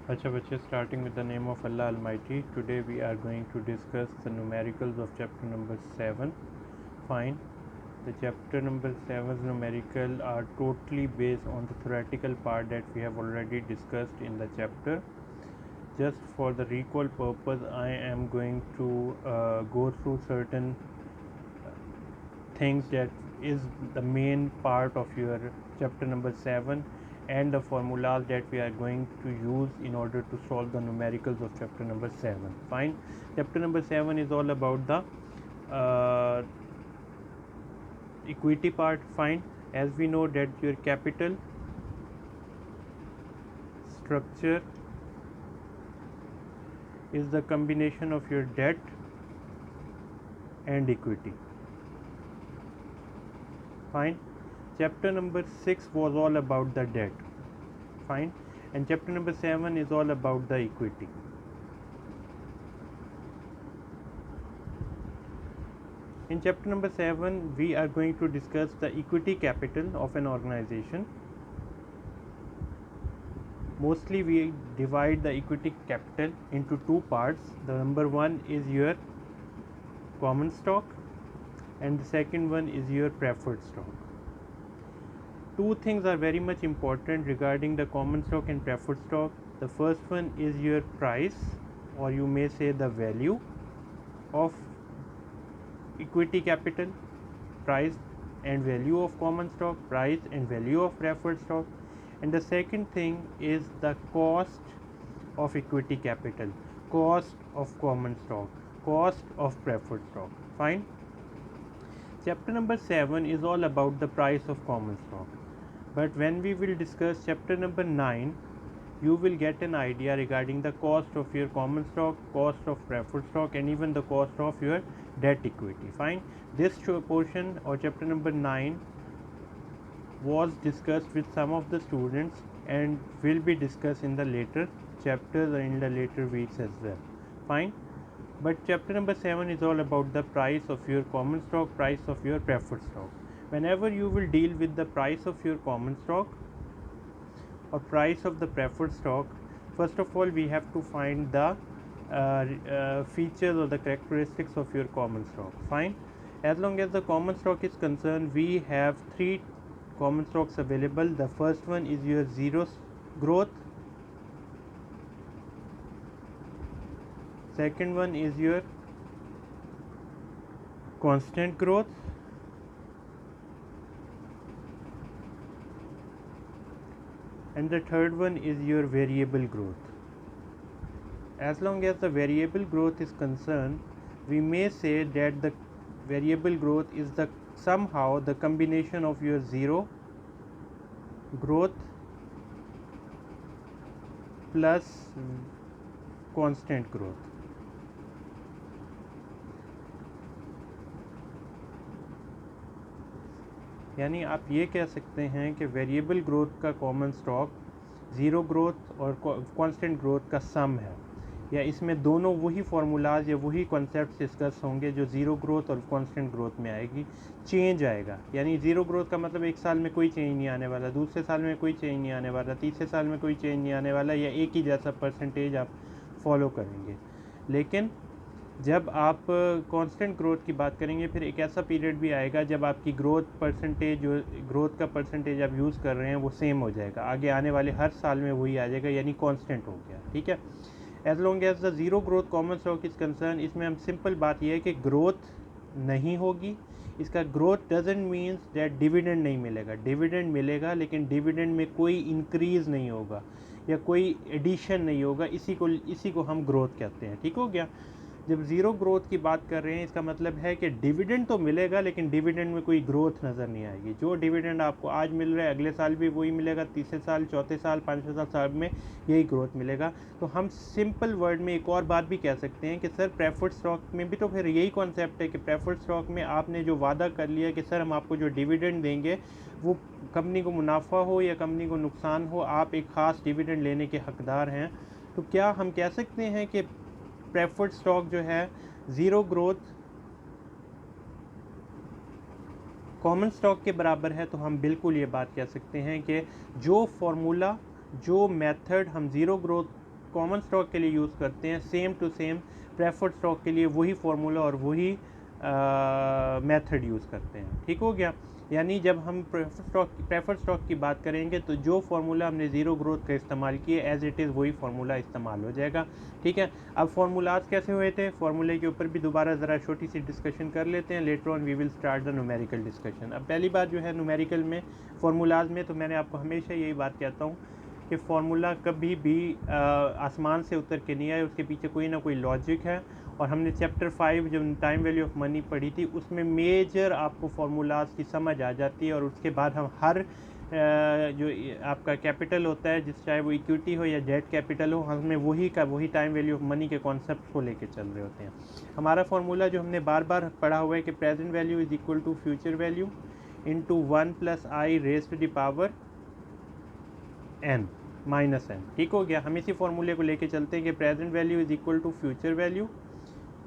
Acha bache, starting with the name of Allah Almighty. Today we are going to discuss the numericals of chapter number 7. Fine. The chapter number 7's numerical are totally based on the theoretical part that we have already discussed in the chapter. Just for the recall purpose, I am going to go through certain things that is the main part of your chapter number 7 and the formulas that we are going to use in order to solve the numericals of chapter number 7. Fine. Chapter number 7 is all about the equity part. Fine. As we know that your capital structure is the combination of your debt and equity. Fine. Chapter number 6 was all about the debt. Fine. And chapter number 7 is all about the equity. In chapter number 7 we are going to discuss the equity capital of an organization. Mostly we divide the equity capital into two parts. The number one is your common stock and the second one is your preferred stock. Two things are very much important regarding the common stock and preferred stock. The first one is your price, or you may say the value of equity capital, price and value of common stock, price and value of preferred stock. And the second thing is the cost of equity capital, cost of common stock, cost of preferred stock. Fine. Chapter number 7 is all about the price of common stock. But when we will discuss chapter number 9, you will get an idea regarding the cost of your common stock, cost of preferred stock, and even the cost of your debt equity. Fine. This portion or chapter number 9 was discussed with some of the students and will be discussed in the later chapters and in the later weeks as well. Fine. But chapter number 7 is all about the price of your common stock, price of your preferred stock. Whenever you will deal with the price of your common stock or price of the preferred stock, first of all we have to find the features or the characteristics of your common stock. Fine. As long as the common stock is concerned, we have three common stocks available. The first one is your zero growth, second one is your constant growth, and the third one is your variable growth. As long as the variable growth is concerned, we may say that the variable growth is the somehow the combination of your zero growth plus constant growth. यानी आप ये कह सकते हैं कि variable growth का common stock zero growth और constant growth का सम है, या इसमें दोनों वही फार्मूलाज या वही कॉन्सेप्ट डिस्कस होंगे जो ज़ीरो ग्रोथ और कांस्टेंट ग्रोथ में आएगी. चेंज आएगा, यानी ज़ीरो ग्रोथ का मतलब एक साल में कोई चेंज नहीं आने वाला, दूसरे साल में कोई चेंज नहीं आने वाला, तीसरे साल में कोई चेंज नहीं आने वाला, या एक ही जैसा परसेंटेज आप फॉलो करेंगे. लेकिन जब आप कांस्टेंट ग्रोथ की बात करेंगे फिर एक ऐसा पीरियड भी आएगा जब आपकी ग्रोथ परसेंटेज, जो ग्रोथ का परसेंटेज आप यूज़ कर रहे हैं वो सेम हो जाएगा, आगे आने वाले हर साल में वही आ जाएगा, यानी कांस्टेंट हो गया. ठीक है. As long as the zero growth common stock is concern, इसमें हम सिंपल बात यह है कि ग्रोथ नहीं होगी. इसका growth doesn't means that dividend नहीं मिलेगा. डिविडेंड मिलेगा लेकिन डिविडेंड में कोई इंक्रीज़ नहीं होगा या कोई एडिशन नहीं होगा. इसी को हम ग्रोथ कहते हैं. ठीक हो गया. जब ज़ीरो ग्रोथ की बात कर रहे हैं इसका मतलब है कि डिविडेंड तो मिलेगा लेकिन डिविडेंड में कोई ग्रोथ नज़र नहीं आएगी. जो डिविडेंड आपको आज मिल रहा है अगले साल भी वही मिलेगा, तीसरे साल, चौथे साल, पाँचवें साल में यही ग्रोथ मिलेगा. तो हम सिंपल वर्ड में एक और बात भी कह सकते हैं कि सर प्रेफर्ड स्टॉक में भी तो फिर यही कॉन्सेप्ट है कि प्रेफर्ड स्टॉक में आपने जो वादा कर लिया कि सर हम आपको जो डिविडेंड देंगे वो कंपनी को मुनाफा हो या कंपनी को नुकसान हो, आप एक ख़ास डिविडेंड लेने के हकदार हैं. तो क्या हम कह सकते हैं कि प्रेफर्ड स्टॉक जो है ज़ीरो ग्रोथ कॉमन स्टॉक के बराबर है? तो हम बिल्कुल ये बात कह सकते हैं कि जो फार्मूला, जो मेथड हम ज़ीरो ग्रोथ कॉमन स्टॉक के लिए यूज़ करते हैं same to same preferred stock के लिए वही फार्मूला और वही मेथड यूज़ करते हैं। ठीक हो गया। यानी जब हम प्रेफर्ड स्टॉक की बात करेंगे तो जो फार्मूला हमने ज़ीरो ग्रोथ का इस्तेमाल किया एज इट इज़ वही फार्मूला इस्तेमाल हो जाएगा। ठीक है। अब फार्मूलाज कैसे हुए थे, फार्मूले के ऊपर भी दोबारा ज़रा छोटी सी डिस्कशन कर लेते हैं। Later on we will start the numerical discussion. अब पहली बात जो है न्यूमेरिकल में फार्मूलाज में, तो मैंने आपको हमेशा यही बात कहता हूँ कि फार्मूला कभी भी आसमान से उतर के नहीं आए, उसके पीछे कोई ना कोई लॉजिक है। और हमने चैप्टर 5 जो टाइम वैल्यू ऑफ मनी पढ़ी थी उसमें मेजर आपको फार्मूलाज की समझ आ जाती है। और उसके बाद हम हर जो आपका कैपिटल होता है, जिस चाहे वो इक्विटी हो या डेट कैपिटल हो, हमें वही टाइम वैल्यू ऑफ मनी के कॉन्सेप्ट को लेके चल रहे होते हैं। हमारा फार्मूला जो हमने बार बार पढ़ा हुआ है कि present value is equal to future value into 1 + i raise to the power n minus n। ठीक हो गया। हम इसी फार्मूले को लेके चलते हैं कि present value is equal to future value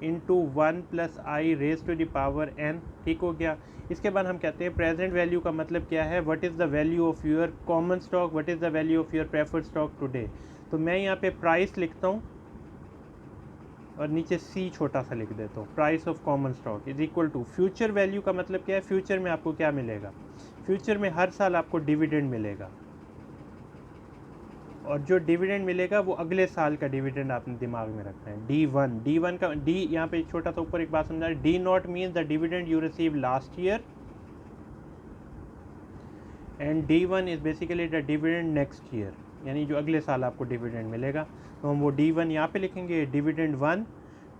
into 1 + i raise to the power n। ठीक हो गया। इसके बाद हम कहते हैं प्रेजेंट वैल्यू का मतलब क्या है, what is the value of your common stock, what is the value of your preferred stock today. तो मैं यहाँ पे प्राइस लिखता हूँ और नीचे c छोटा सा लिख देता हूँ, price of common stock is equal to future value का मतलब क्या है, फ्यूचर में आपको क्या मिलेगा, फ्यूचर में हर साल आपको डिविडेंड मिलेगा। और जो डिविडेंड मिलेगा वो अगले साल का डिविडेंड आपने दिमाग में रखना है। D1 का D यहाँ पे छोटा सा ऊपर एक बात समझा, D not means the dividend you receive last year and D1 is basically the dividend next year, यानी जो अगले साल आपको डिविडेंड मिलेगा। तो हम वो D1 यहाँ पे लिखेंगे, डिविडेंड 1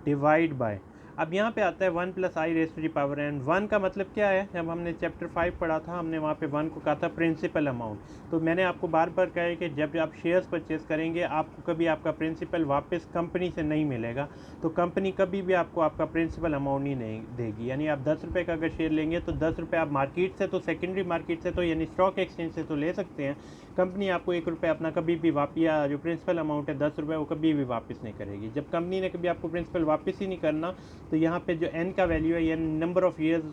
डिवाइड बाय, अब यहाँ पे आता है 1 + i raise to the power n। 1 का मतलब क्या है, जब हमने चैप्टर 5 पढ़ा था हमने वहाँ पे 1 को कहा था प्रिंसिपल अमाउंट। तो मैंने आपको बार बार कहा है कि जब आप शेयर्स परचेस करेंगे आपको कभी आपका प्रिंसिपल वापस कंपनी से नहीं मिलेगा। तो कंपनी कभी भी आपको आपका प्रिंसिपल अमाउंट ही नहीं देगी। यानी आप 10 रुपये का अगर शेयर लेंगे तो 10 रुपये आप मार्केट से, तो सेकेंडरी मार्केट से, तो यानी स्टॉक एक्सचेंज से तो ले सकते हैं। कंपनी आपको 1 रुपये अपना कभी भी वापस, या जो प्रिंसिपल अमाउंट है 10 रुपये, वो कभी भी वापस नहीं करेगी। जब कंपनी ने कभी आपको प्रिंसिपल वापस ही नहीं करना तो यहाँ पे जो n का वैल्यू है, यानी number of years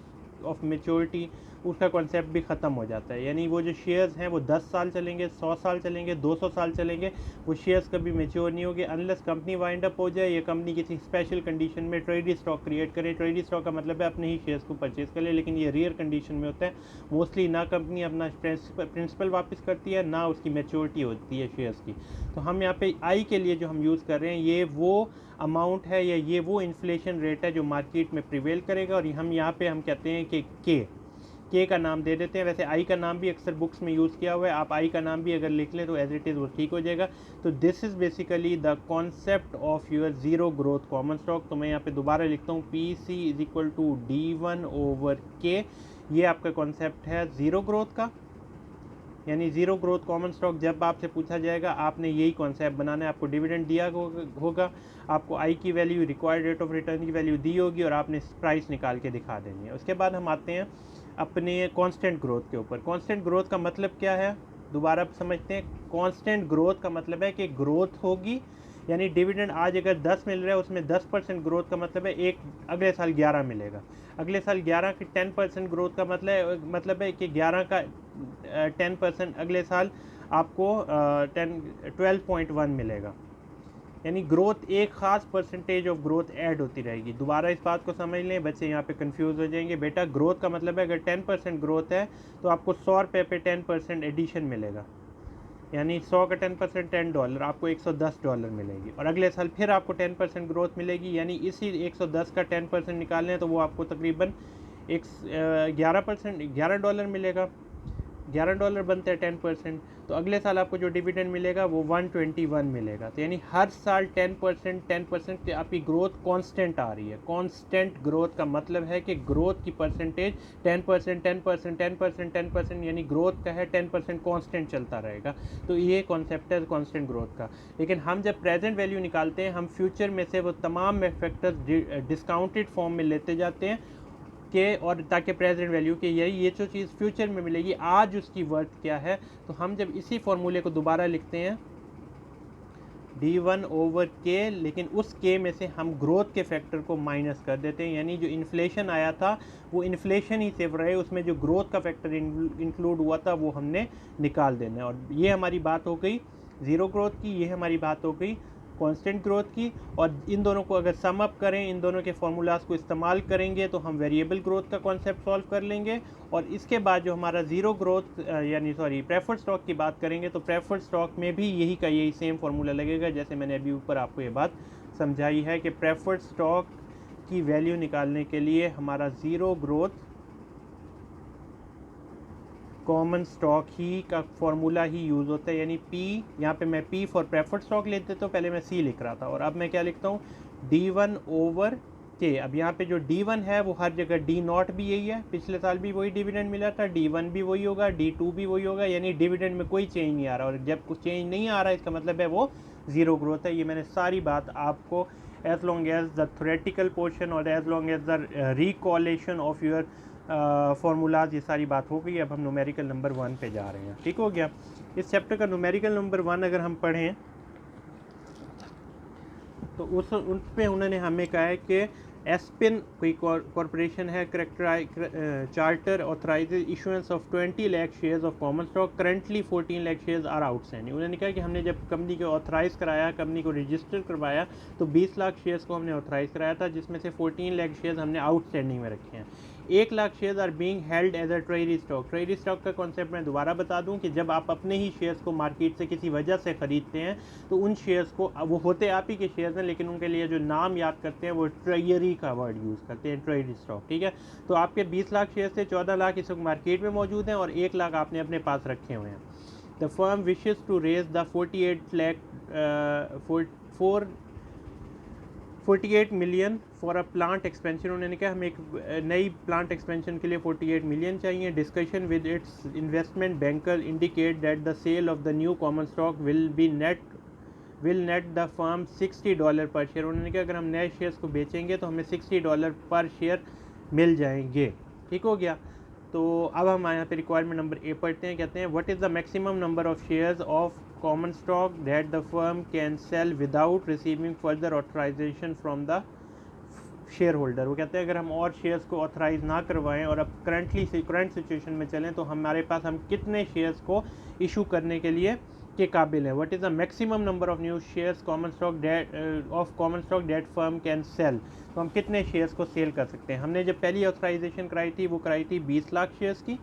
of maturity, उसका कॉन्सेप्ट भी ख़त्म हो जाता है। यानी वो जो शेयर्स हैं वो 10 साल चलेंगे, 100 साल चलेंगे, 200 साल चलेंगे, वो शेयर्स कभी मेच्योर नहीं होंगे अनलेस कंपनी वाइंड अप हो जाए या कंपनी किसी स्पेशल कंडीशन में ट्रेडी स्टॉक क्रिएट करे। ट्रेडी स्टॉक का मतलब है अपने ही शेयर्स को परचेज कर ले, लेकिन ये रेयर कंडीशन में होता है। मोस्टली ना कंपनी अपना प्रिंसिपल वापस करती है, ना उसकी मेच्योरिटी होती है शेयर्स की। तो हम यहाँ पे आई के लिए जो हम यूज़ कर रहे हैं ये वो अमाउंट है या ये वो इन्फ्लेशन रेट है जो मार्केट में प्रिवेल करेगा। और हम यहाँ पे हम कहते हैं कि के का नाम दे देते हैं। वैसे आई का नाम भी अक्सर बुक्स में यूज़ किया हुआ है, आप आई का नाम भी अगर लिख लें तो एज इट इज़ वो ठीक हो जाएगा। तो this is basically the concept of your zero growth common stock. तो मैं यहाँ पे दोबारा लिखता हूँ PC is equal to D1/K। ये आपका कॉन्सेप्ट है ज़ीरो ग्रोथ का, यानी ज़ीरो ग्रोथ कॉमन स्टॉक। जब आपसे पूछा जाएगा आपने यही कॉन्सेप्ट बनाना है। आपको डिविडेंड दिया होगा, आपको आई की value, required rate of return की वैल्यू दी होगी और आपने प्राइस निकाल के दिखा देनी है। उसके बाद हम आते हैं अपने कांस्टेंट ग्रोथ के ऊपर। कांस्टेंट ग्रोथ का मतलब क्या है, दोबारा समझते हैं। कांस्टेंट ग्रोथ का मतलब है कि ग्रोथ होगी, यानी डिविडेंड आज अगर 10 मिल रहा है उसमें 10% ग्रोथ का मतलब है अगले साल 11 मिलेगा। अगले साल 11 की 10% ग्रोथ का मतलब है कि 11 का 10% अगले साल आपको 12.1 मिलेगा। यानी ग्रोथ एक ख़ास परसेंटेज ऑफ ग्रोथ ऐड होती रहेगी। दोबारा इस बात को समझ लें, बच्चे यहाँ पे कंफ्यूज हो जाएंगे। बेटा ग्रोथ का मतलब है अगर 10% ग्रोथ है तो आपको 100 रुपये पे 10% एडिशन मिलेगा, यानी 100 का 10% $10, आपको $110 मिलेगी। और अगले साल फिर आपको 10% ग्रोथ मिलेगी, यानी इसी 110 का 10% निकालें तो वो आपको तकरीबन $11 मिलेगा। $11 बनते हैं 10%, तो अगले साल आपको जो डिविडेंड मिलेगा वो 121 मिलेगा। तो यानी हर साल 10% आपकी ग्रोथ कांस्टेंट आ रही है। कांस्टेंट ग्रोथ का मतलब है कि ग्रोथ की परसेंटेज 10%, यानी ग्रोथ का है 10% कांस्टेंट चलता रहेगा। तो ये कॉन्सेप्ट है कांस्टेंट ग्रोथ का। लेकिन हम जब प्रेजेंट वैल्यू निकालते हैं हम फ्यूचर में से वो तमाम फैक्टर्स डिस्काउंटेड फॉर्म में लेते जाते हैं के, और ताकि प्रेजेंट वैल्यू के ये जो चीज़ फ्यूचर में मिलेगी आज उसकी वर्थ क्या है। तो हम जब इसी फॉर्मूले को दोबारा लिखते हैं D1/K, लेकिन उस K में से हम ग्रोथ के फैक्टर को माइनस कर देते हैं, यानी जो इन्फ्लेशन आया था वो इन्फ्लेशन ही सिर्फ रहे, उसमें जो ग्रोथ का फैक्टर इंक्लूड हुआ था वो हमने निकाल देना है। और ये हमारी बात हो गई ज़ीरो ग्रोथ की, ये हमारी बात हो गई कांस्टेंट ग्रोथ की, और इन दोनों को अगर सम अप करें, इन दोनों के फार्मूलाज को इस्तेमाल करेंगे तो हम वेरिएबल ग्रोथ का कॉन्सेप्ट सॉल्व कर लेंगे। और इसके बाद जो हमारा ज़ीरो ग्रोथ प्रेफर्ड स्टॉक की बात करेंगे तो प्रेफर्ड स्टॉक में भी यही सेम फार्मूला लगेगा जैसे मैंने अभी ऊपर आपको ये बात समझाई है कि प्रेफर्ड स्टॉक की वैल्यू निकालने के लिए हमारा ज़ीरो ग्रोथ कॉमन स्टॉक ही का फॉर्मूला ही यूज़ होता है, यानी P, यहाँ पे मैं P फॉर प्रेफर्ड स्टॉक लेते तो पहले मैं C लिख रहा था और अब मैं क्या लिखता हूँ D1 ओवर K। अब यहाँ पे जो D1 है वो हर जगह D0 भी यही है, पिछले साल भी वही डिविडेंड मिला था, D1 भी वही होगा, D2 भी वही होगा, यानी डिविडेंड में कोई चेंज नहीं आ रहा। और जब कुछ चेंज नहीं आ रहा इसका मतलब है वो ज़ीरो ग्रोथ है। ये मैंने सारी बात आपको as long as the theoretical portion और as long as the recollection of your formulas, ये सारी बात हो गई। अब हम न्यूमेरिकल नंबर 1 पे जा रहे हैं, ठीक हो गया। इस चैप्टर का न्यूमेरिकल नंबर 1 अगर हम पढ़ें तो उस पे उन्होंने हमें कहा है कि एस्पिन कोई कॉरपोरेशन है, charter authorizes issuance of 20 lakh shares of common stock, currently 14 lakh shares are outstanding. उन्होंने कहा कि हमने जब कंपनी को ऑथराइज़ कराया, कंपनी को रजिस्टर करवाया तो 20 लाख शेयर्स को हमने ऑथराइज़ कराया था, जिसमें से 14 लाख शेयर्स हमने आउटस्टैंडिंग में रखे हैं। 1 lakh shares are being held as a treasury stock. Treasury stock का कॉन्सेप्ट मैं दोबारा बता दूं कि जब आप अपने ही शेयर्स को मार्केट से किसी वजह से ख़रीदते हैं तो उन शेयर्स को, वो होते आप ही के शेयर्स हैं लेकिन उनके लिए जो नाम याद करते हैं वो ट्रेजरी का वर्ड यूज़ करते हैं, ट्रेजरी स्टॉक, ठीक है। तो आपके 20 लाख शेयर से 14 लाख इस वक्त मार्केट में मौजूद हैं और 1 लाख आपने अपने पास रखे हुए हैं। The firm wishes to raise the 48 million for a plant expansion. उन्होंने कहा हमें एक नई प्लांट एक्सपेंशन के लिए 48 मिलियन चाहिए। Discussion with its investment banker indicate that the sale of the new common stock will net the firm $60 per share. उन्होंने कहा अगर हम नए शेयर्स को बेचेंगे तो हमें $60 पर शेयर मिल जाएंगे, ठीक हो गया। तो अब हम यहाँ पे रिक्वायरमेंट नंबर ए पढ़ते हैं। कहते हैं what is the maximum number of shares of common stock that the firm can sell without receiving further authorization from the share holder. वो कहते हैं अगर हम और शेयर्स को ऑथराइज़ ना करवाएं और अब करंट सिचुएशन में चलें तो हमारे पास हम कितने शेयर्स को इशू करने के लिए के काबिल है। What is the maximum number of new shares common stock that firm can sell. तो हम कितने शेयर्स को सेल कर सकते हैं। हमने जब पहली ऑथराइजेशन कराई थी वो कराई थी 20 लाख शेयर्स की,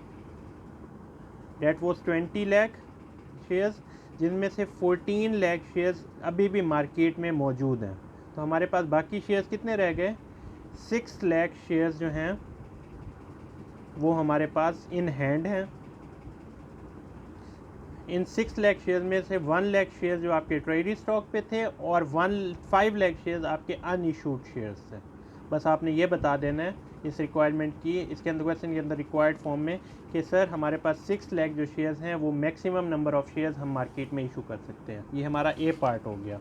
डेट वॉज 20 लाख शेयर्स, जिनमें से 14 लाख शेयर्स अभी भी मार्केट में मौजूद हैं। तो हमारे पास बाकी शेयर्स कितने रह गए, 6 लाख शेयर्स जो हैं वो हमारे पास इन हैंड हैं। इन 6 लाख शेयर्स में से 1 लाख शेयर्स जो आपके ट्रेजरी स्टॉक पे थे और 5 लाख शेयर्स आपके अनइशूड शेयर्स थे। बस आपने ये बता देना है इस रिक्वायरमेंट की, इसके अंदर क्वेश्चन के अंदर रिक्वायर्ड फॉर्म में कि सर हमारे पास 6 लाख जो शेयर्स हैं वो मैक्सिमम नंबर ऑफ़ शेयर्स हम मार्केट में इशू कर सकते हैं। ये हमारा ए पार्ट हो गया।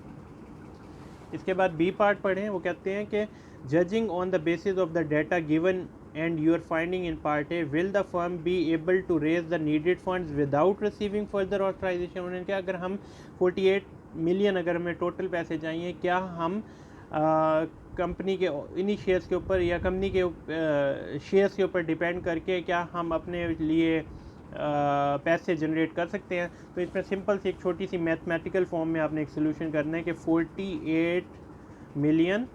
इसके बाद बी पार्ट पढ़ें। वो कहते हैं कि judging on the basis of the data given and you are finding in part A, will the firm be able to raise the needed funds without receiving further authorization। उन्होंने कहा अगर हम 48 million अगर हमें टोटल पैसे चाहिए, क्या हम कंपनी के इन्हीं शेयर्स के ऊपर या कंपनी के शेयर्स के ऊपर डिपेंड करके क्या हम अपने लिए पैसे जनरेट कर सकते हैं। तो इसमें सिंपल सी एक छोटी सी मैथमेटिकल फॉर्म में आपने एक सोल्यूशन करना है कि 48 मिलियन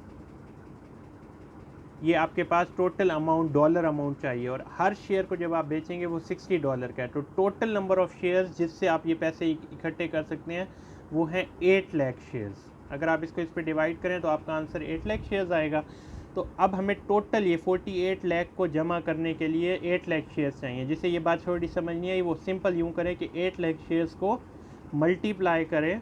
ये आपके पास टोटल अमाउंट डॉलर अमाउंट चाहिए और हर शेयर को जब आप बेचेंगे वो $60 का है। तो टोटल नंबर ऑफ़ शेयर्स जिससे आप ये पैसे इकट्ठे कर सकते हैं वो हैं 8 लाख शेयर्स। अगर आप इसको इस पर डिवाइड करें तो आपका आंसर 8 लाख शेयर्स आएगा। तो अब हमें टोटल ये 48 लाख को जमा करने के लिए 8 लाख शेयर्स चाहिए। जिसे ये बात थोड़ी समझ नहीं आई वो सिंपल यूँ करें कि 8 लाख शेयर्स को मल्टीप्लाई करें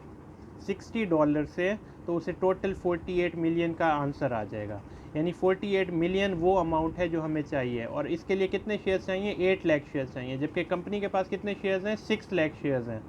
$60 से तो उसे टोटल 48 मिलियन का आंसर आ जाएगा। यानी 48 मिलियन वो अमाउंट है जो हमें चाहिए और इसके लिए कितने शेयर्स चाहिए, 8 लाख शेयर्स चाहिए। जबकि कंपनी के पास कितने शेयर्स हैं, 6 लाख शेयर्स हैं।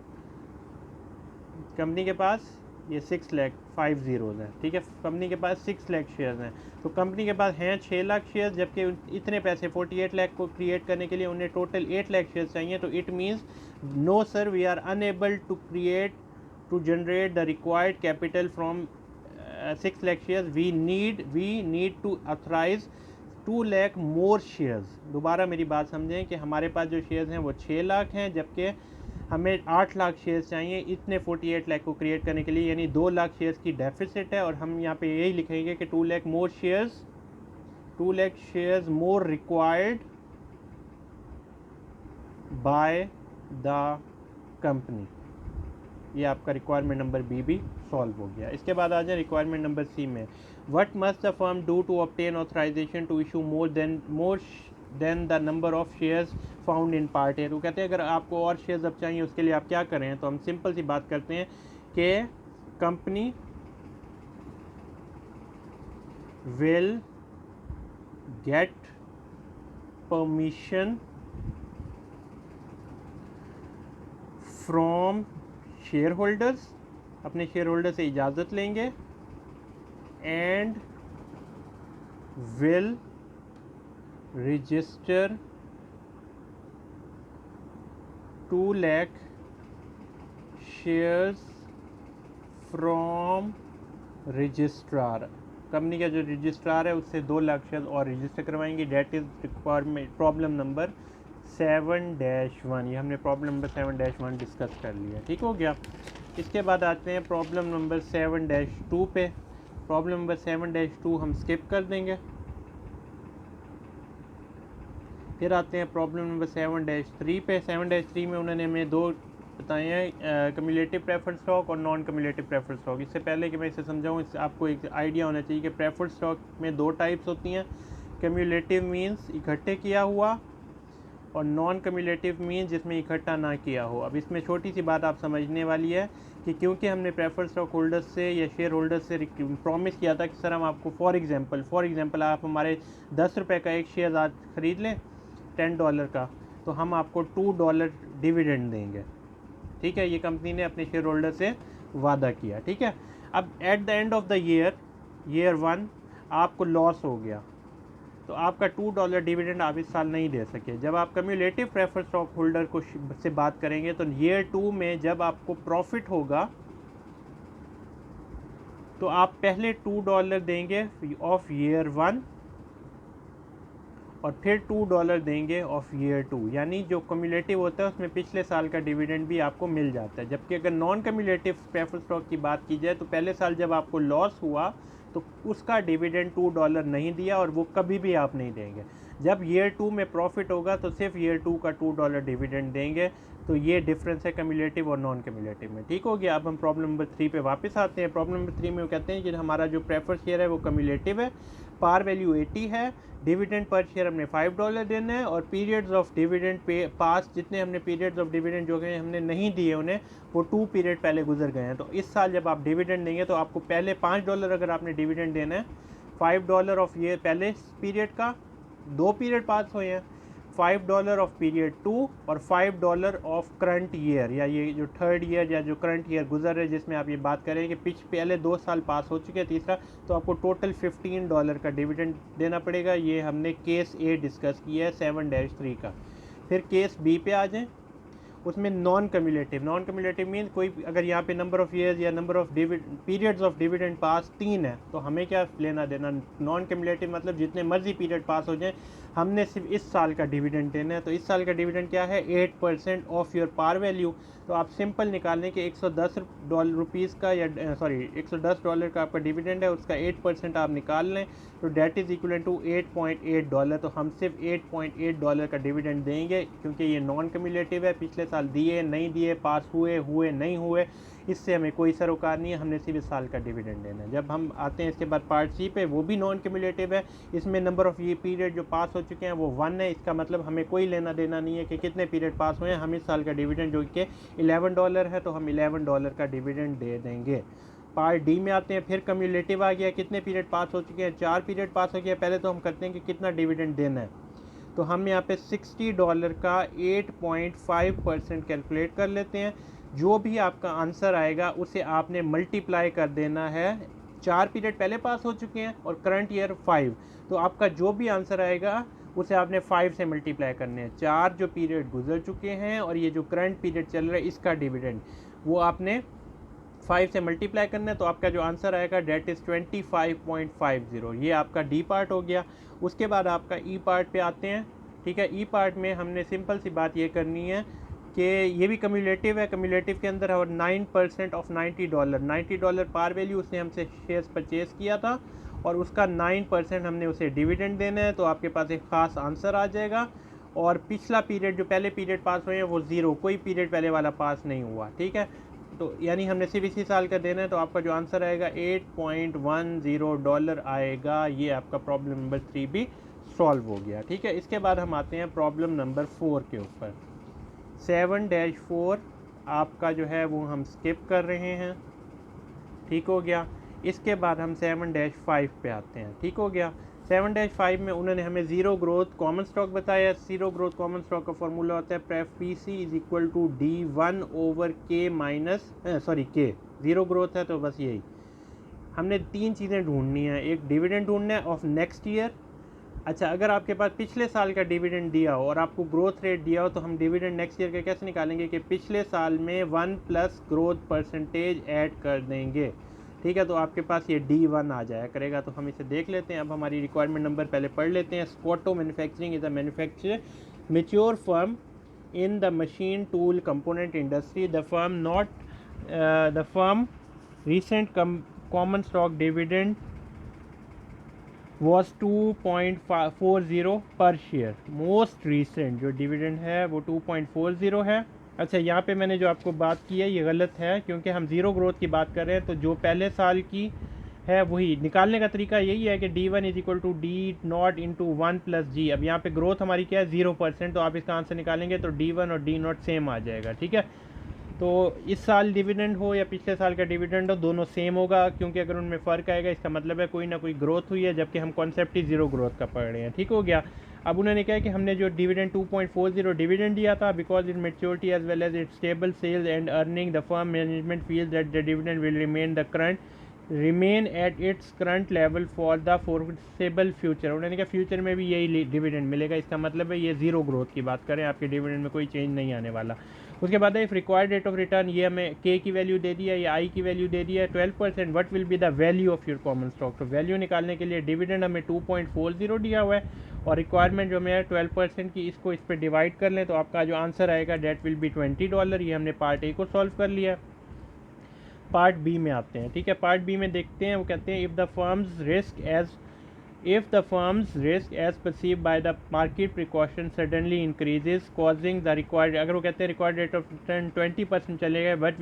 कंपनी के पास ये 6 लाख 5 ज़ीरोज़ हैं, ठीक है। कंपनी के पास 6 लाख शेयर्स हैं। तो कंपनी के पास हैं 6 लाख शेयर्स, जबकि इतने पैसे 48 लाख को क्रिएट करने के लिए उन्हें टोटल 8 लाख शेयर्स चाहिए। तो it means no sir we are unable to generate the required capital from 6 lakh shares. We need to authorize 2 lakh more shares. दोबारा मेरी बात समझें कि हमारे पास जो शेयर्स हैं वो 6 लाख हैं, जबकि हमें 8 लाख शेयर्स चाहिए इतने 48 लाख को क्रिएट करने के लिए, यानी 2 लाख शेयर्स की डेफिसिट है, और हम यहाँ पे यही लिखेंगे कि 2 lakh shares more required by the company. ये आपका रिक्वायरमेंट नंबर बी भी सॉल्व हो गया। इसके बाद आ जाए रिक्वायरमेंट नंबर सी में, what must the firm do to obtain authorization to issue more than the number of shares found in part A. तो कहते हैं अगर आपको और शेयर्स अब चाहिए उसके लिए आप क्या करें, तो हम सिंपल सी बात करते हैं कि company will get permission from share holders, अपने शेयर होल्डर से इजाज़त लेंगे, and will register 2 lakh shares from registrar. Company का जो रजिस्ट्रार है उससे 2 लाख शेयर और रजिस्टर करवाएंगे। That is requirement problem number 7-1। ये हमने प्रॉब्लम नंबर 7-1 डिस्कस कर लिया, ठीक हो गया। इसके बाद आते हैं प्रॉब्लम नंबर 7-2 पे। प्रॉब्लम नंबर 7-2 हम स्किप कर देंगे। फिर आते हैं प्रॉब्लम नंबर 7-3 पे। 7-3 में उन्होंने हमें 2 बताए हैं, कम्युलेटिव प्रेफर्ड स्टॉक और नॉन कम्युलेटिव प्रेफर्ड स्टॉक। इससे पहले कि मैं इसे समझाऊँ, इससे आपको एक आइडिया होना चाहिए कि प्रेफर्ड स्टॉक में 2 टाइप्स होती हैं। कम्युलेटिव मीन्स इकट्ठे किया हुआ, और नॉन कम्युलेटिव मीन्स जिसमें इकट्ठा ना किया हो। अब इसमें छोटी सी बात आप समझने वाली है कि क्योंकि हमने प्रेफर्ड स्टॉक होल्डर्स से या शेयर होल्डर्स से प्रॉमिस किया था कि सर हम आपको फॉर एग्जांपल आप हमारे 10 रुपये का एक शेयर आज ख़रीद लें $10 का, तो हम आपको $2 डिविडेंड देंगे, ठीक है। ये कंपनी ने अपने शेयर होल्डर से वादा किया, ठीक है। अब at the end of the year 1 आपको लॉस हो गया, तो आपका $2 डिविडेंड आप इस साल नहीं दे सके। जब आप कम्युलेटिव प्रेफर्ड स्टॉक होल्डर को से बात करेंगे तो ईयर 2 में जब आपको प्रॉफिट होगा तो आप पहले $2 देंगे ऑफ ईयर 1 और फिर $2 देंगे ऑफ ईयर 2, यानी जो कम्युलेटिव होता है उसमें पिछले साल का डिविडेंड भी आपको मिल जाता है। जबकि अगर नॉन कम्युलेटिव प्रेफर्ड स्टॉक की बात की जाए तो पहले साल जब आपको लॉस हुआ तो उसका डिविडेंड $2 नहीं दिया और वो कभी भी आप नहीं देंगे। जब ईयर 2 में प्रॉफिट होगा तो सिर्फ ईयर 2 का $2 डिविडेंड देंगे। तो ये डिफरेंस है कम्युलेटिव और नॉन कम्युलेटिव में, ठीक हो गया। अब हम प्रॉब्लम नंबर 3 पे वापस आते हैं। प्रॉब्लम नंबर 3 में वो कहते हैं कि हमारा जो प्रेफर्ड शेयर है वो कम्युलेटिव है, पार वैल्यू 80 है, डिविडेंड पर शेयर हमने $5 देना है, और पीरियड्स ऑफ डिविडेंड पे पास जितने हमने पीरियड्स ऑफ डिविडेंड जो गए हमने नहीं दिए उन्हें, वो 2 पीरियड पहले गुजर गए हैं। तो इस साल जब आप डिविडेंड देंगे तो आपको पहले $5 अगर आपने डिविडेंड देना है, $5 ऑफ ये पहले पीरियड का, 2 पीरियड पास हुए हैं, $5 ऑफ पीरियड 2 और $5 ऑफ करंट ईयर, या ये जो थर्ड ईयर या जो करंट ईयर गुजर रहे जिसमें आप ये बात करें कि पहले 2 साल पास हो चुके हैं तीसरा, तो आपको टोटल $15 का डिविडेंड देना पड़ेगा। ये हमने केस ए डिस्कस किया है 7-3 का। फिर केस बी पे आ जाएं, उसमें नॉन कम्युलेटिव मीन कोई अगर यहाँ पे नंबर ऑफ ईयर्स या number of periods of dividend pass 3 है तो हमें क्या लेना देना। नॉन कम्युलेटिव मतलब जितने मर्जी पीरियड पास हो जाए, हमने सिर्फ इस साल का डिविडेंड देना है। तो इस साल का डिविडेंड क्या है, 8% ऑफ योर पार वैल्यू। तो आप सिंपल निकालने के $110 का या $110 का आपका डिविडेंड है, उसका 8% आप निकाल लें तो डेट इज़ इक्वल टू $8.8। तो हम सिर्फ $8.8 का डिविडेंड देंगे क्योंकि ये नॉन कम्युलेटिव है, पिछले साल दिए नहीं दिए, पास हुए नहीं हुए, इससे हमें कोई सरोकार नहीं है, हमने सिर्फ इस साल का डिविडेंड देना है। जब हम आते हैं इसके बाद पार्ट सी पे, वो भी नॉन कम्युलेटिव है, इसमें नंबर ऑफ ये पीरियड जो पास हो चुके हैं वो 1 है। इसका मतलब हमें कोई लेना देना नहीं है कि कितने पीरियड पास हुए हैं, हम इस साल का डिविडेंड जो कि $11 है तो हम $11 का डिविडेंड दे देंगे। पार्ट डी में आते हैं, फिर कम्युलेटिव आ गया, कितने पीरियड पास हो चुके हैं, 4 पीरियड पास हो गया। पहले तो हम करते हैं कि कितना डिविडेंड देना है, तो हम यहाँ पे $60 का 8.5% कैलकुलेट कर लेते हैं। जो भी आपका आंसर आएगा उसे आपने मल्टीप्लाई कर देना है, 4 पीरियड पहले पास हो चुके हैं और करंट ईयर 5, तो आपका जो भी आंसर आएगा उसे आपने 5 से मल्टीप्लाई करने हैं। 4 जो पीरियड गुजर चुके हैं और ये जो करंट पीरियड चल रहा है इसका डिविडेंड वो आपने 5 से मल्टीप्लाई करना है, तो आपका जो आंसर आएगा डेट इज़ 25.50। ये आपका डी पार्ट हो गया। उसके बाद आपका ई पार्ट पे आते हैं, ठीक है। ई पार्ट में हमने सिंपल सी बात ये करनी है कि ये भी कम्युलेटिव है, कम्युलेटिव के अंदर और 9% ऑफ $90 पार वैल्यू उसने हमसे शेयर्स परचेज़ किया था और उसका 9% हमने उसे डिविडेंड देना है, तो आपके पास एक ख़ास आंसर आ जाएगा। और पिछला पीरियड जो पहले पीरियड पास हुए हैं वो ज़ीरो, कोई पीरियड पहले वाला पास नहीं हुआ, ठीक है। तो यानी हमने सिर्फ इसी साल का देना है, तो आपका जो आंसर आएगा $8.10 आएगा। ये आपका प्रॉब्लम नंबर 3 भी सॉल्व हो गया, ठीक है। इसके बाद हम आते हैं प्रॉब्लम नंबर 4 के ऊपर। 7-4 आपका जो है वो हम स्किप कर रहे हैं, ठीक हो गया। इसके बाद हम 7-5 पे आते हैं, ठीक हो गया। 7-5 में उन्होंने हमें ज़ीरो ग्रोथ कॉमन स्टॉक बताया। ज़ीरो ग्रोथ कॉमन स्टॉक का फॉर्मूला होता है प्रेफ PC is equal to D1/K minus K। Zero growth है तो बस यही हमने 3 चीज़ें ढूंढनी है। एक डिविडेंड ढूंढना है ऑफ नेक्स्ट ईयर। अच्छा, अगर आपके पास पिछले साल का डिविडेंड दिया हो और आपको ग्रोथ रेट दिया हो, तो हम डिविडेंड नेक्स्ट ईयर का कैसे निकालेंगे कि पिछले साल में 1 प्लस ग्रोथ परसेंटेज ऐड कर देंगे, ठीक है। तो आपके पास ये D1 आ जाया करेगा। तो हम इसे देख लेते हैं। अब हमारी रिक्वायरमेंट नंबर पहले पढ़ लेते हैं। Scotto manufacturing is a manufacture mature firm in the machine tool component industry. The firm recent common stock dividend was 2.40 पर शेयर। मोस्ट रिसेंट जो डिविडेंड है वो 2.40 है। अच्छा, यहाँ पे मैंने जो आपको बात की है ये गलत है, क्योंकि हम ज़ीरो ग्रोथ की बात कर रहे हैं। तो जो पहले साल की है वही निकालने का तरीका यही है कि D1 is equal to D0 into 1 plus G। अब यहाँ पे ग्रोथ हमारी क्या है 0%, तो आप इसका आंसर निकालेंगे तो D1 और D0 सेम आ जाएगा, ठीक है। तो इस साल डिविडेंड हो या पिछले साल का डिविडेंड हो, दोनों सेम होगा, क्योंकि अगर उनमें फ़र्क आएगा इसका मतलब है कोई ना कोई ग्रोथ हुई है, जबकि हम कॉन्सेप्ट ही ज़ीरो ग्रोथ का पढ़ रहे हैं, ठीक हो गया। अब उन्होंने कहा कि हमने जो डिविडेंड 2.40 डिविडेंड दिया था, because in maturity as well as its stable sales and earning the firm management feels that the dividend will remain at its current level for the foreseeable future. उन्होंने कहा फ्यूचर में भी यही dividend मिलेगा। इसका मतलब है ये ज़ीरो ग्रोथ की बात करें, आपके डिविडेंड में कोई चेंज नहीं आने वाला। उसके बाद if required rate of return, ये हमें K की वैल्यू दे दी है या I की वैल्यू दे दी है 12%। What will be the value of your common stock. तो वैल्यू निकालने के लिए डिविडेंड हमें 2.40 दिया हुआ है और रिक्वायरमेंट जो हमें है 12% की, इसको इस पर डिवाइड कर लें तो आपका जो आंसर आएगा डेट विल बी $20। ये हमने पार्ट ए को सॉल्व कर लिया। पार्ट बी में आते हैं, ठीक है। पार्ट बी में देखते हैं, वो कहते हैं if the firms risk as perceive by the market precaution suddenly increases causing the required, अगर वो कहते हैं रिक्वायर्ड रेट ऑफ रिटर्न 20% चलेगा, what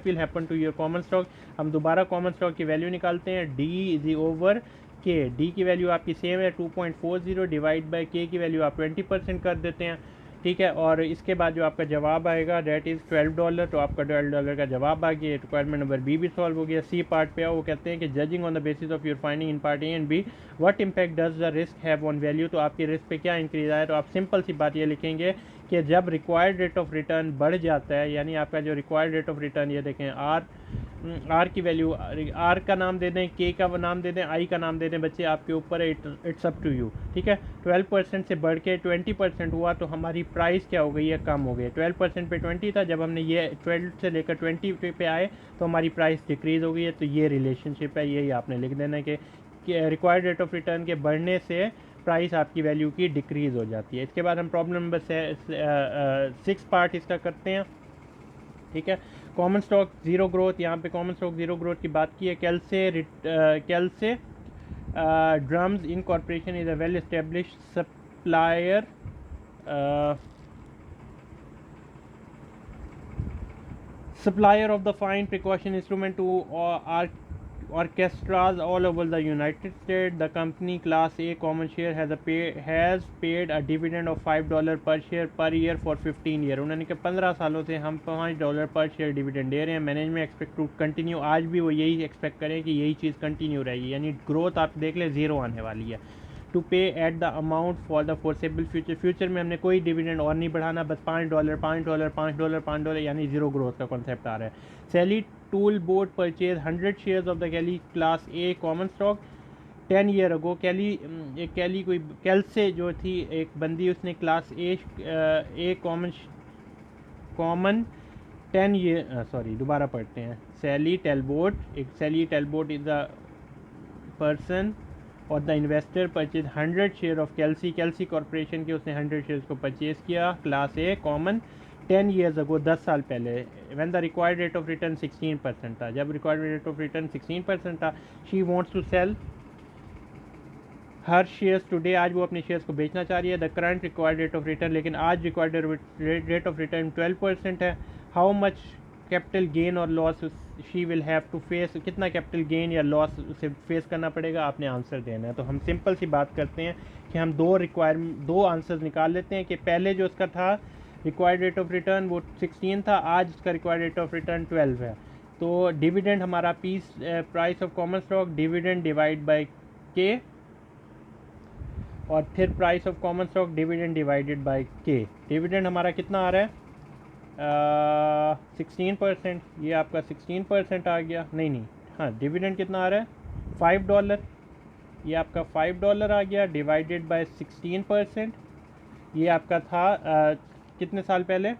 will happen to your common stock. हम दोबारा कॉमन स्टॉक की वैल्यू निकालते हैं। D/K। डी की वैल्यू आपकी सेम है 2.40 डिवाइड बाई K की वैल्यू आप 20% कर देते हैं, ठीक है। और इसके बाद जो आपका जवाब आएगा डेट इज़ $12। तो आपका $12 का जवाब आ गया। रिक्वायरमेंट नंबर बी भी सॉल्व हो गया। सी पार्ट पे आओ, वो कहते हैं कि judging on the basis of your finding in part A and be what impact does the risk have on value. तो आपकी रिस्क पे क्या इंक्रीज आया। तो आप सिंपल सी बात ये लिखेंगे कि जब रिक्वायर्ड रेट ऑफ रिटर्न बढ़ जाता है, यानी आपका जो रिक्वायर्ड रेट ऑफ रिटर्न, ये देखें आर की वैल्यू, आर का नाम दे दें, के का नाम दे दें, आई का नाम दे दें, बच्चे आपके ऊपर है, इट्स अप टू यू, ठीक है। 12% से बढ़ के 20% हुआ तो हमारी प्राइस क्या हो गई है, कम हो गई। 12% पे 20 था, जब हमने ये 12 से लेकर 20 पे आए तो हमारी प्राइस डिक्रीज़ हो गई है। तो ये रिलेशनशिप है, यही आपने लिख देना कि रिक्वायर्ड रेट ऑफ रिटर्न के बढ़ने से प्राइस आपकी वैल्यू की डिक्रीज़ हो जाती है। इसके बाद हम प्रॉब्लम नंबर 6 पार्ट इसका करते हैं, ठीक है। कॉमन स्टॉक ज़ीरो ग्रोथ, यहाँ पे कॉमन स्टॉक ज़ीरो ग्रोथ की बात की है। Kelsey drums in corporation is a well established supplier of the fine precaution instrument to orchestras all over the United States. The company Class A common share has paid a dividend of $5 per share per year for 15 years. उन्होंने कहा 15 सालों से हम $5 पर share dividend दे रहे हैं। Management expect to continue, आज भी वो यही एक्सपेक्ट करें कि यही चीज़ कंटिन्यू रहेगी, यानी ग्रोथ आप देख लें ज़ीरो आने वाली है। टू पे at the amount for the forcible future में हमने कोई डिविडेंड और नहीं बढ़ाना, बस $5 यानी ज़ीरो ग्रोथ का कॉन्सेप्ट आ रहा है। Sally tool board purchase 100 shares of the Kelly class A common stock 10 year ago. Kelsey जो थी एक बंदी, उसने क्लास ए कॉमन 10 ईयर दोबारा पढ़ते हैं। Sally Telboard is the person और the investor purchase 100 share of Kelsey corporation के, उसने 100 शेयर्स को परचेज़ किया class A common 10 years ago, 10 साल पहले, when the required rate of return 16% था, जब required rate of return 16% था, she wants to sell her shares today, आज वो अपने शेयर्स को बेचना चाह रही है, the current required rate of return, लेकिन आज रिक्वायर्ड रेट ऑफ रिटर्न 12% है। हाउ मच कैपिटल गेन और loss she will have to face, कितना कैपिटल गेन या लॉस उसे फेस करना पड़ेगा, आपने आंसर देना है। तो हम सिंपल सी बात करते हैं कि हम दो आंसर्स निकाल लेते हैं कि पहले जो उसका था रिक्वायर्ड रेट ऑफ रिटर्न वो 16 था, आज इसका रिक्वायर्ड रेट ऑफ रिटर्न 12 है। तो डिविडेंड हमारा price of common stock, dividend divide by के, और फिर price of common stock dividend divided by के। डिविडेंड हमारा कितना आ रहा है 16%, ये आपका 16% आ गया, नहीं हाँ, डिविडेंड कितना आ रहा है $5, ये आपका $5 आ गया, डिवाइडेड बाय 16%, ये आपका था कितने साल पहले,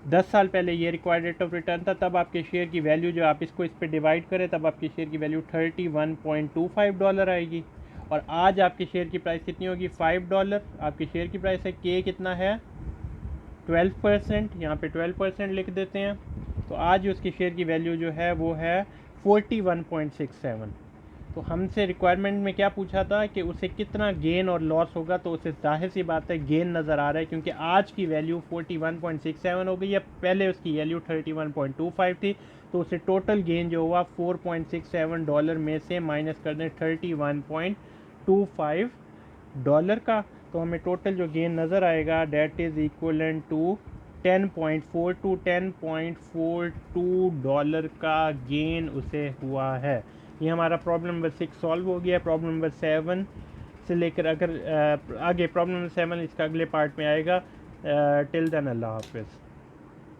10 साल पहले ये रिक्वायर्ड रेट ऑफ रिटर्न था। तब आपके शेयर की वैल्यू, जो आप इसको इस पर डिवाइड करें, तब आपके शेयर की वैल्यू $31.25 आएगी। और आज आपके शेयर की प्राइस कितनी होगी, $5 आपके शेयर की प्राइस है। के कितना है 12%, यहाँ पे 12% लिख देते हैं। तो आज उसकी शेयर की वैल्यू जो है वो है 41.67। तो हमसे रिक्वायरमेंट में क्या पूछा था कि उसे कितना गेन और लॉस होगा, तो उसे जाहिर सी बात है गेन नज़र आ रहा है, क्योंकि आज की वैल्यू 41.67 हो गई है, पहले उसकी वैल्यू 31.25 थी। तो उसे टोटल गेन जो हुआ $4.67 में से माइनस कर दें $31.25 का, तो हमें टोटल जो गेन नज़र आएगा डेट इज़ इक्वलेंट टू $10.42 का गेन उसे हुआ है। ये हमारा प्रॉब्लम नंबर 6 सॉल्व हो गया। प्रॉब्लम नंबर 7 से लेकर अगर आगे प्रॉब्लम नंबर 7 इसका अगले पार्ट में आएगा। टिल देन अल्लाह हाफिज़।